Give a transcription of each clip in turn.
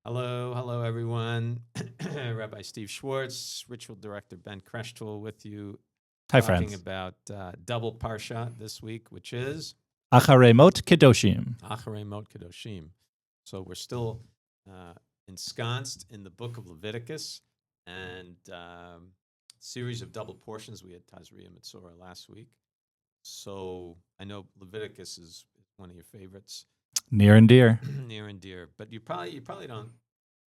Hello, everyone. Rabbi Steve Schwartz, Ritual Director Ben Kreshtool with you. Hi, talking friends. about double Parsha this week, which is Acharei-Kedoshim. Acharei-Kedoshim. So we're still ensconced in the Book of Leviticus and series of double portions. We had Tazria Mitzorah last week. So I know Leviticus is one of your favorites. Near and dear. Near and dear. But you probably don't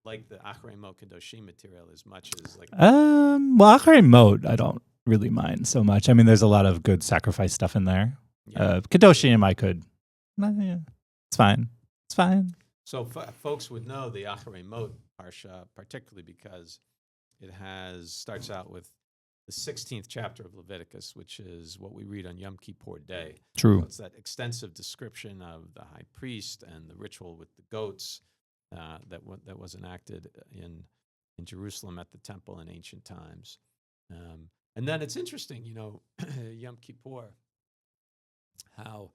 like the Acharei-Kedoshim material as much as like... Well, Acharei-Mot, I don't really mind so much. I mean, there's a lot of good sacrifice stuff in there. Yeah. Kedoshim, I could. Yeah, it's fine. It's fine. So folks would know the Acharei-Mot Parsha, particularly because it starts out with the 16th chapter of Leviticus, which is what we read on Yom Kippur Day. True. So it's that extensive description of the high priest and the ritual with the goats that was enacted in Jerusalem at the temple in ancient times. And then it's interesting, Yom Kippur, how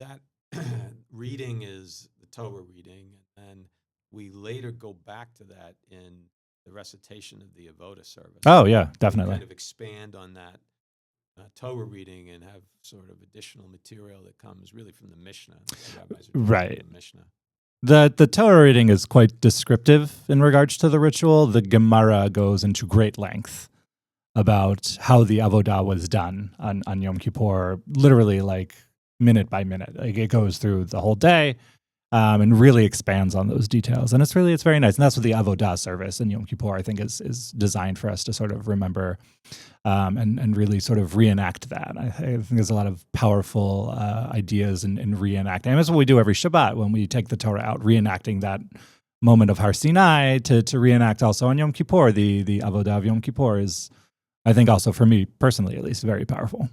that reading is the Torah reading, and then we later go back to that in the recitation of the Avodah service. Oh, yeah, definitely. We kind of expand on that Torah reading and have sort of additional material that comes really from the Mishnah. The rabbis are right. From the Mishnah. The Torah reading is quite descriptive in regards to the ritual. The Gemara goes into great length about how the Avodah was done on Yom Kippur, literally like minute by minute. Like it goes through the whole day and really expands on those details. And it's very nice. And that's what the Avodah service in Yom Kippur, I think, is designed for us to sort of remember and really sort of reenact that. I think there's a lot of powerful ideas in reenacting. And that's what we do every Shabbat when we take the Torah out, reenacting that moment of Har Sinai to reenact also on Yom Kippur. The Avodah of Yom Kippur is, I think, also for me personally at least, very powerful.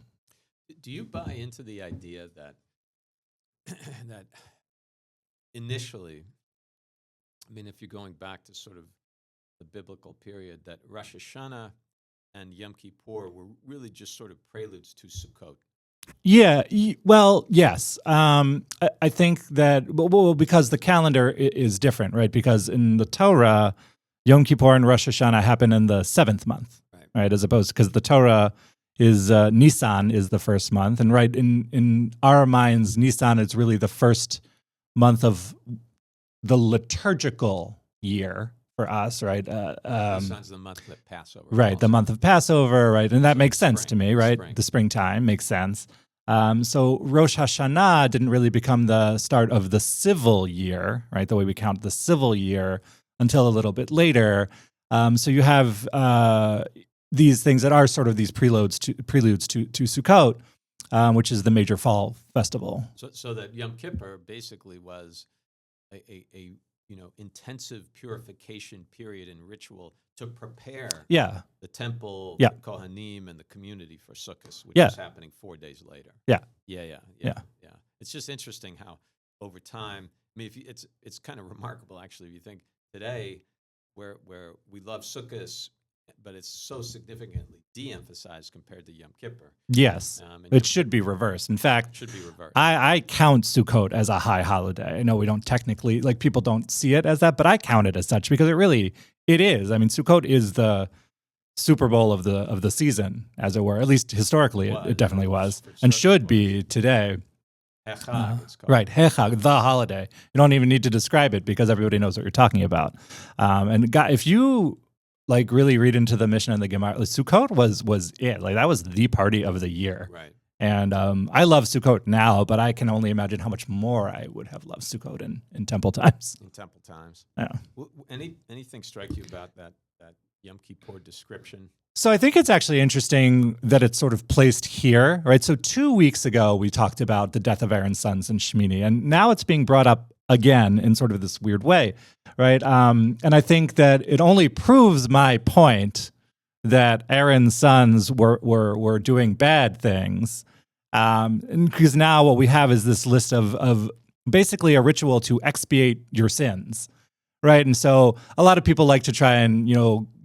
Do you buy into the idea that that initially, I mean, if you're going back to sort of the biblical period, that Rosh Hashanah and Yom Kippur were really just sort of preludes to Sukkot? Yeah, well, yes. I think that, well, because the calendar is different, right? Because in the Torah, Yom Kippur and Rosh Hashanah happen in the 7th month, right? As opposed, because the Torah is Nisan is the first month, and right in our minds, Nisan is really the first month of the liturgical year for us, right? Nisan's the month of Passover. Right, also. The month of Passover, right? And that makes sense to me, right? Spring. The springtime makes sense. So Rosh Hashanah didn't really become the start of the civil year, right? The way we count the civil year until a little bit later. So you have these things that are sort of these preludes to Sukkot, which is the major fall festival. So that Yom Kippur basically was a intensive purification period and ritual to prepare the temple, the Kohanim, and the community for Sukkot, which is happening 4 days later. Yeah. It's just interesting how over time, I mean, it's kind of remarkable actually if you think today where we love Sukkot, but it's so significantly de-emphasized compared to Yom Kippur. Yes, it should be reversed. In fact, I count Sukkot as a high holiday. I know we don't technically, like people don't see it as that, but I count it as such because it is. I mean, Sukkot is the Super Bowl of the season, as it were. At least historically, it definitely was, and should be today. Hechag, it's called. Right, Hechag, the holiday. You don't even need to describe it because everybody knows what you're talking about. And if you like really read into the Mishnah and the Gemara, like Sukkot was it. Like that was the party of the year. Right. And I love Sukkot now, but I can only imagine how much more I would have loved Sukkot in temple times. In temple times. Yeah. Anything strike you about that Yom Kippur description? So I think it's actually interesting that it's sort of placed here, right? So 2 weeks ago, we talked about the death of Aaron's sons in Shemini, and now it's being brought up again in sort of this weird way, right? And I think that it only proves my point that Aaron's sons were doing bad things, because now what we have is this list of basically a ritual to expiate your sins, right? And so a lot of people like to try and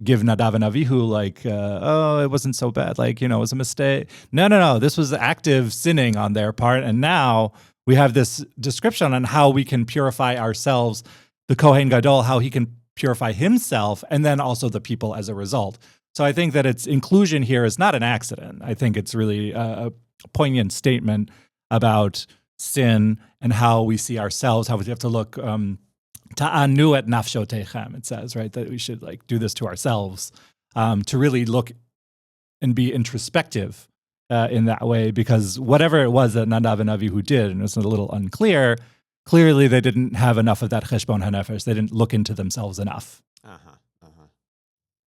give Nadav and Avihu like, it wasn't so bad, like it was a mistake. No, this was active sinning on their part, and now we have this description on how we can purify ourselves the Kohen Gadol, how he can purify himself and then also the people as a result. So I think that its inclusion here is not an accident. I think it's really a poignant statement about sin and how we see ourselves, how we have to look ta'anu et nafshotechem, it says, right? That we should like do this to ourselves, to really look and be introspective in that way, because whatever it was that Nadav and Avihu did, and it's a little unclear, clearly they didn't have enough of that cheshbon hanefesh. They didn't look into themselves enough.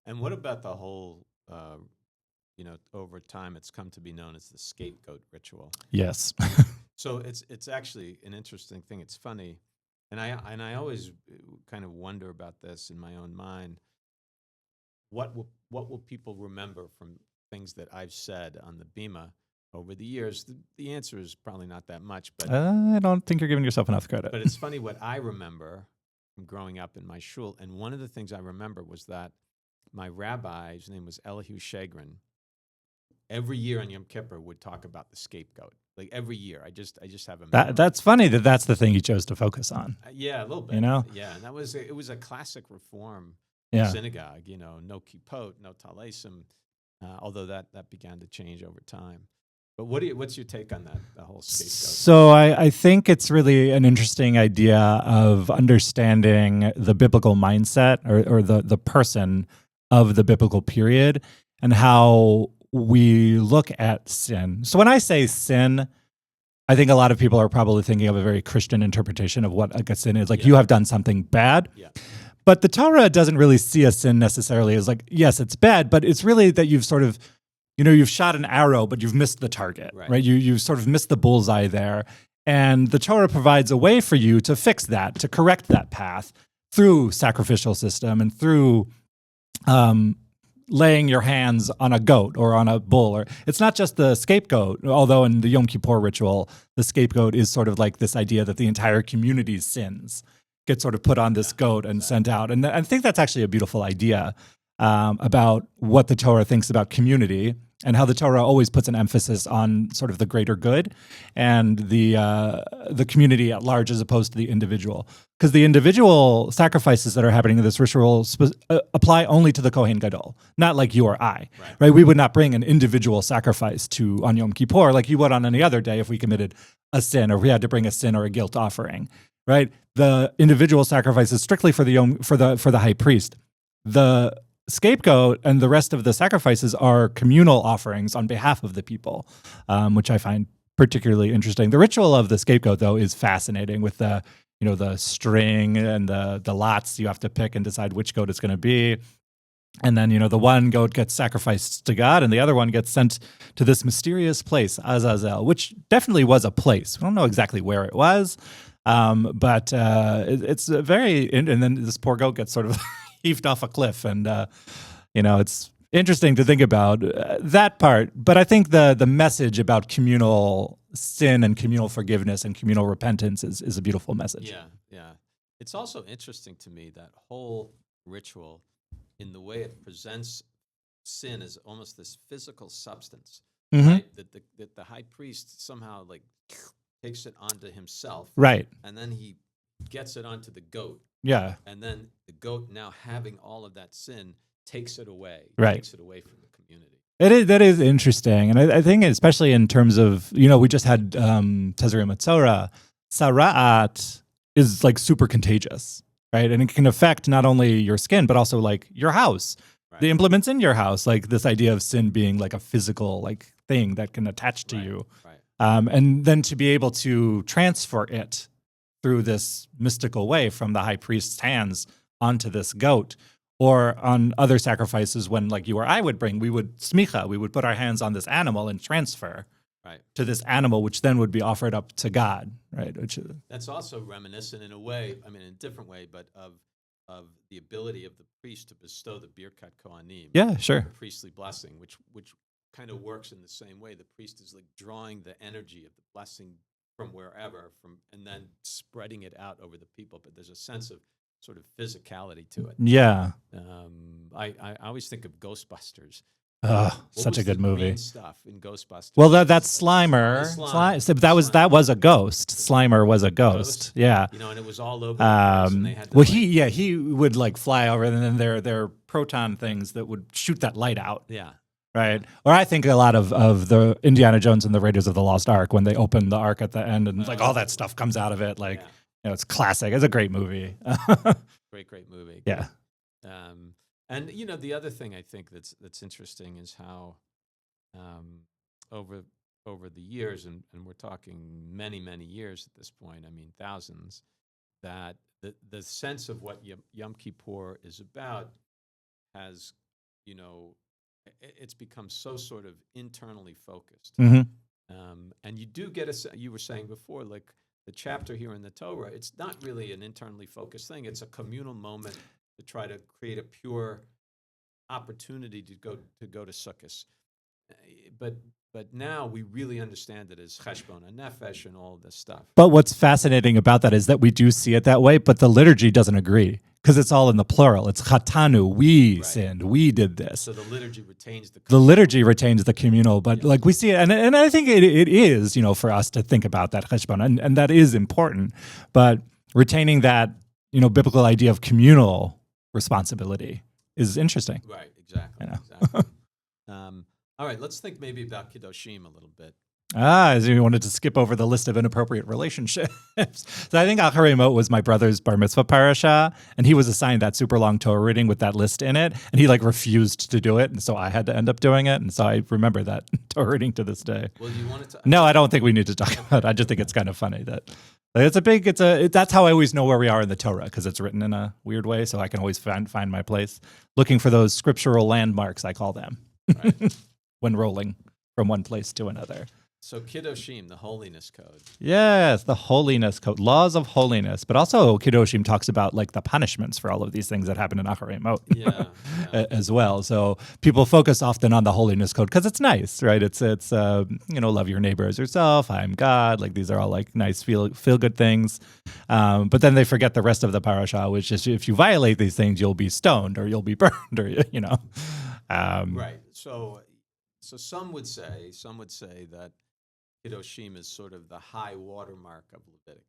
And what about the whole, over time it's come to be known as the scapegoat ritual? Yes. So it's actually an interesting thing. It's funny, and I always kind of wonder about this in my own mind. What will people remember from things that I've said on the Bima over the years? The answer is probably not that much, but I don't think you're giving yourself enough credit. But it's funny what I remember from growing up in my shul, and one of the things I remember was that my rabbi, his name was Elihu Shagrin, every year on Yom Kippur would talk about the scapegoat. Like every year, I just have a memory. That's funny that's the thing he chose to focus on. Yeah, a little bit. Yeah, and it was a classic reform synagogue. No kippot, no talesim, although that began to change over time. But what's your take on that, the whole scapegoat? So I think it's really an interesting idea of understanding the biblical mindset or the person of the biblical period and how we look at sin. So when I say sin, I think a lot of people are probably thinking of a very Christian interpretation of what a sin is. Like you have done something bad. Yeah. But the Torah doesn't really see a sin necessarily as like, yes, it's bad, but it's really that you've sort of, you've shot an arrow, but you've missed the target, right? You sort of missed the bullseye there. And the Torah provides a way for you to fix that, to correct that path through sacrificial system and through laying your hands on a goat or on a bull. Or it's not just the scapegoat, although in the Yom Kippur ritual, the scapegoat is sort of like this idea that the entire community's sins get sort of put on this goat and sent out. And I think that's actually a beautiful idea about what the Torah thinks about community and how the Torah always puts an emphasis on sort of the greater good and the community at large as opposed to the individual. Because the individual sacrifices that are happening in this ritual apply only to the Kohen Gadol, not like you or I, right? We would not bring an individual sacrifice on Yom Kippur like you would on any other day if we committed a sin or if we had to bring a sin or a guilt offering, right? The individual sacrifice is strictly for the high priest. The scapegoat and the rest of the sacrifices are communal offerings on behalf of the people, which I find particularly interesting. The ritual of the scapegoat, though, is fascinating with the string and the lots you have to pick and decide which goat it's going to be. And then, the one goat gets sacrificed to God and the other one gets sent to this mysterious place, Azazel, which definitely was a place. We don't know exactly where it was, but it's very, and then this poor goat gets sort of heaved off a cliff, and it's interesting to think about that part. But I think the message about communal sin and communal forgiveness and communal repentance is a beautiful message. Yeah. It's also interesting to me, that whole ritual, in the way it presents sin as almost this physical substance, right? That the high priest somehow like takes it onto himself, right? And then he gets it onto the goat. Yeah. And then the goat, now having all of that sin, takes it away. Right. Takes it away from the community. That is interesting. And I think especially in terms of, we just had Tezri Matzora, Sara'at is like super contagious, right? And it can affect not only your skin, but also like your house, the implements in your house, like this idea of sin being like a physical like thing that can attach to you. Right. And then to be able to transfer it through this mystical way from the high priest's hands onto this goat, or on other sacrifices when like you or I would bring, we would smicha, we would put our hands on this animal and transfer to this animal, which then would be offered up to God, right? That's also reminiscent in a way, in a different way, but of the ability of the priest to bestow the birkat kohanim. Yeah, sure. The priestly blessing, which kind of works in the same way. The priest is like drawing the energy of the blessing from wherever, and then spreading it out over the people. But there's a sense of sort of physicality to it. Yeah. I always think of Ghostbusters. Such a good movie. Main stuff in Ghostbusters. Well, that's Slimer. That was a ghost. Slimer was a ghost. Yeah. And it was all over the place. And they had to he would like fly over, and then there are proton things that would shoot that light out. Yeah. Right. Or I think a lot of the Indiana Jones and the Raiders of the Lost Ark, when they open the Ark at the end and like all that stuff comes out of it. Like, it's classic. It's a great movie. Great movie. Yeah. And the other thing I think that's interesting is how over the years, and we're talking many years at this point, I mean thousands, that the sense of what Yom Kippur is about has, it's become so sort of internally focused. Mm-hmm. And you do get you were saying before, like the chapter here in the Torah, it's not really an internally focused thing. It's a communal moment to try to create a pure opportunity to go to Sukkot. But now we really understand it as cheshbon nefesh and all this stuff. But what's fascinating about that is that we do see it that way, but the liturgy doesn't agree because it's all in the plural. It's chatanu, we sinned, we did this. So the liturgy retains the liturgy retains the communal, but like we see it, and I think it is, for us to think about that cheshbon, and that is important, but retaining that, biblical idea of communal responsibility is interesting. Right, exactly. Exactly. All right, let's think maybe about Kedoshim a little bit. As we wanted to skip over the list of inappropriate relationships. So I think Acharei-Mot was my brother's bar mitzvah parasha, and he was assigned that super long Torah reading with that list in it, and he refused to do it, and so I had to end up doing it, and so I remember that Torah reading to this day. Well, do you want to? No, I don't think we need to talk about it. I just think it's kind of funny that that's how I always know where we are in the Torah, because it's written in a weird way, so I can always find my place, looking for those scriptural landmarks, I call them, right. when rolling from one place to another. So Kedoshim, the holiness code. Yes, the holiness code, laws of holiness. But also Kedoshim talks about the punishments for all of these things that happen in Acharei-Mot as well. So people focus often on the holiness code because it's nice, right? It's love your neighbor as yourself. I'm God. These are all nice feel good things. But then they forget the rest of the parasha, which is if you violate these things, you'll be stoned or you'll be burned or Right. So some would say that Kedoshim is sort of the high watermark of Leviticus,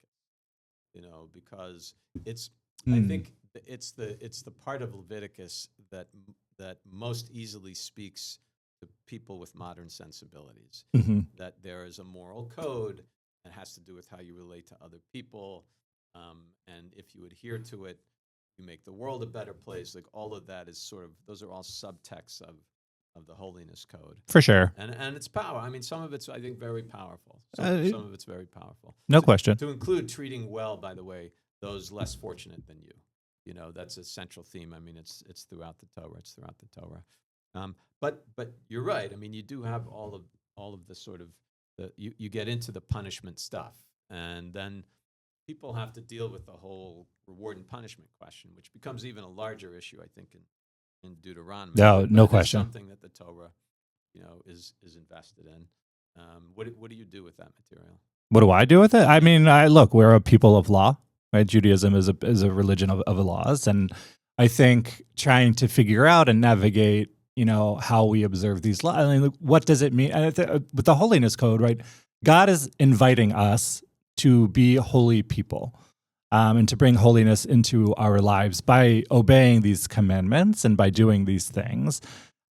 because it's. I think it's the part of Leviticus that most easily speaks to people with modern sensibilities. Mm-hmm. That there is a moral code that has to do with how you relate to other people, and if you adhere to it, you make the world a better place. All of that is those are all subtexts of the holiness code. For sure. And it's power. I mean, some of it's, I think, very powerful. Some of it's very powerful. No question. To include treating well, by the way, those less fortunate than you. That's a central theme. I mean, it's throughout the Torah. But you're right. I mean, you do have all of the sort of, you get into the punishment stuff. And then people have to deal with the whole reward and punishment question, which becomes even a larger issue, I think, in Deuteronomy. No question. Something that the Torah, is invested in. What do you do with that material? What do I do with it? I mean, look, we're a people of law, right? Judaism is a religion of laws, and I think trying to figure out and navigate, how we observe these laws. I mean, what does it mean? And with the holiness code, right? God is inviting us to be holy people. And to bring holiness into our lives by obeying these commandments and by doing these things.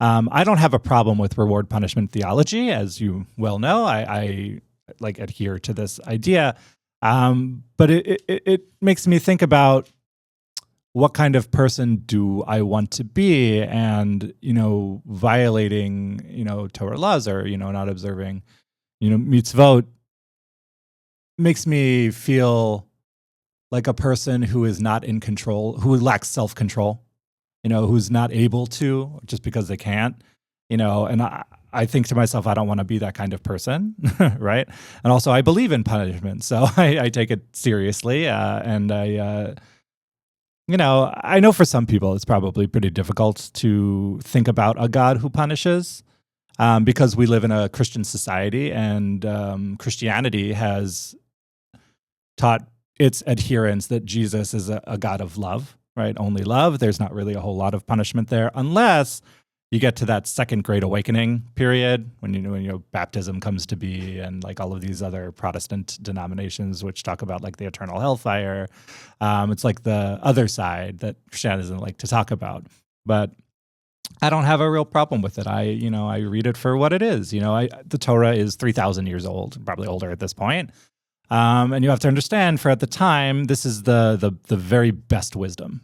I don't have a problem with reward punishment theology, as you well know. I adhere to this idea, but it makes me think about what kind of person do I want to be, and violating Torah laws or not observing mitzvot makes me feel like a person who is not in control, who lacks self-control, who's not able to just because they can't, and I think to myself, I don't want to be that kind of person, right? And also I believe in punishment, so I take it seriously, and I know for some people it's probably pretty difficult to think about a God who punishes, because we live in a Christian society, and Christianity has taught its adherents that Jesus is a God of love, right? Only love. There's not really a whole lot of punishment there, unless you get to that second Great Awakening period when baptism comes to be, and like all of these other Protestant denominations which talk about like the eternal hellfire. It's like the other side that Christianity doesn't like to talk about. But I don't have a real problem with it. I read it for what it is. The Torah is 3,000 years old, probably older at this point. And you have to understand, for at the time, this is the very best wisdom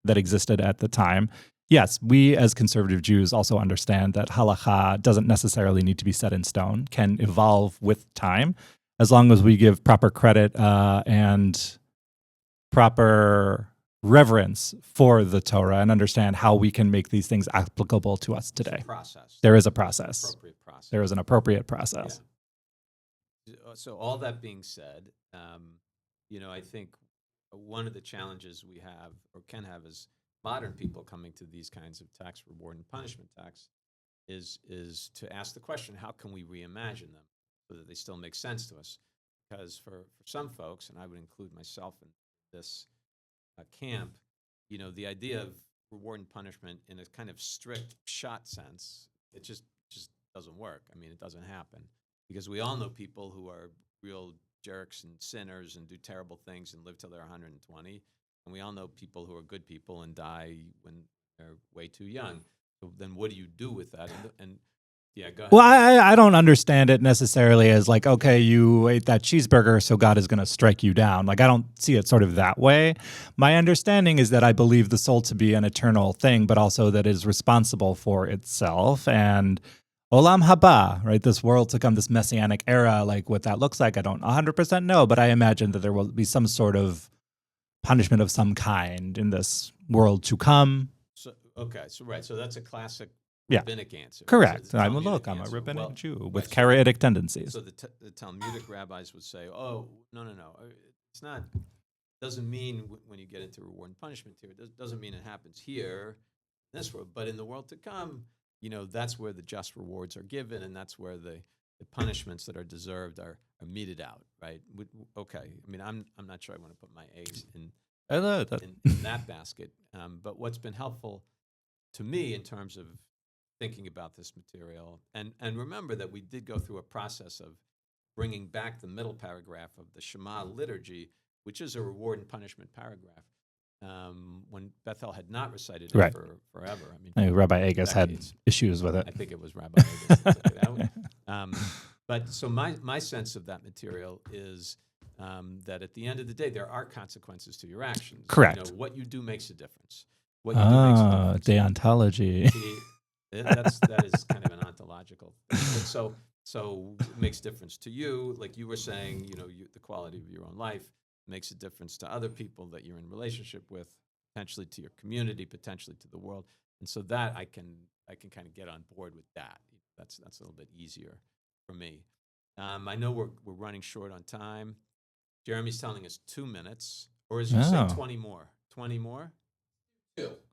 that existed at the time. Yes, we as conservative Jews also understand that halakha doesn't necessarily need to be set in stone, can evolve with time, as long as we give proper credit and proper reverence for the Torah and understand how we can make these things applicable to us today. There is a process. There is an appropriate process. Yeah. So all that being said, I think one of the challenges we have or can have as modern people coming to these kinds of tax reward and punishment tax is to ask the question, how can we reimagine them so that they still make sense to us? Because for some folks, and I would include myself in this camp, the idea of reward and punishment in a kind of strict shot sense, it just doesn't work. I mean, it doesn't happen, because we all know people who are real jerks and sinners and do terrible things and live till they're 120. And we all know people who are good people and die when they're way too young. So then what do you do with that? And yeah, go ahead. Well, I don't understand it necessarily as like, okay, you ate that cheeseburger, so God is going to strike you down. Like, I don't see it sort of that way. My understanding is that I believe the soul to be an eternal thing, but also that it is responsible for itself. And Olam Haba, right? This world to come, this messianic era, like what that looks like, I don't 100% know, but I imagine that there will be some sort of punishment of some kind in this world to come. So that's a classic rabbinic answer. Correct. I'm a rabbinic Jew with Karaite tendencies. So the Talmudic rabbis would say, oh, no. It's not, doesn't mean when you get into reward and punishment here, it doesn't mean it happens here, in this world, but in the world to come, that's where the just rewards are given, and that's where the punishments that are deserved are meted out, right? Okay. I mean, I'm not sure I want to put my eggs in that basket. But what's been helpful to me in terms of thinking about this material, and remember that we did go through a process of bringing back the middle paragraph of the Shema liturgy, which is a reward and punishment paragraph, when Bethel had not recited it for forever. I mean, Rabbi Agus had issues with it. I think it was Rabbi Agus that took it out. But so my sense of that material is that at the end of the day, there are consequences to your actions. Correct. What you do makes a difference. What you do makes a difference. Deontology. That is kind of an ontological thing. So it makes difference to you. Like you were saying, the quality of your own life makes a difference to other people that you're in relationship with, potentially to your community, potentially to the world. And so that I can kind of get on board with that. That's a little bit easier for me. I know we're running short on time. Jeremy's telling us 2 minutes, or as you say, 20 more. 20 more?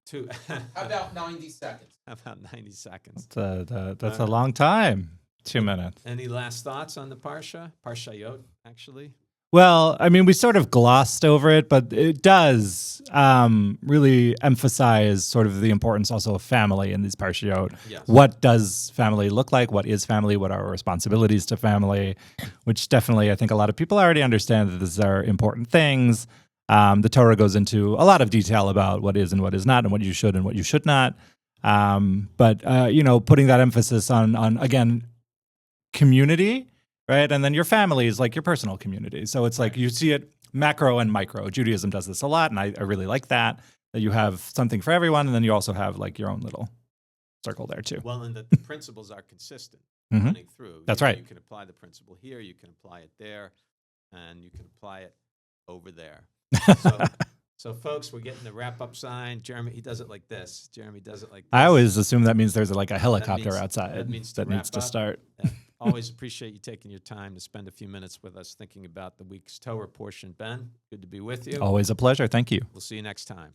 Two. How about 90 seconds? How about 90 seconds? That's a long time. 2 minutes. Any last thoughts on the Parshayot, actually? Well, I mean, we sort of glossed over it, but it does really emphasize sort of the importance also of family in these Parshiyot. Yes. What does family look like? What is family? What are our responsibilities to family? Which definitely, I think a lot of people already understand that these are important things. The Torah goes into a lot of detail about what is and what is not, and what you should and what you should not. But putting that emphasis on again, community. Right. And then your family is like your personal community. So it's like you see it macro and micro. Judaism does this a lot. And I really like that you have something for everyone. And then you also have like your own little circle there too. Well, and that the principles are consistent running through. That's right. You can apply the principle here, you can apply it there, and you can apply it over there. So folks, we're getting the wrap-up sign. Jeremy, he does it like this. Jeremy does it like this. I always assume that means there's like a helicopter outside that needs to start. Always appreciate you taking your time to spend a few minutes with us thinking about the week's Torah portion. Ben, good to be with you. Always a pleasure. Thank you. We'll see you next time.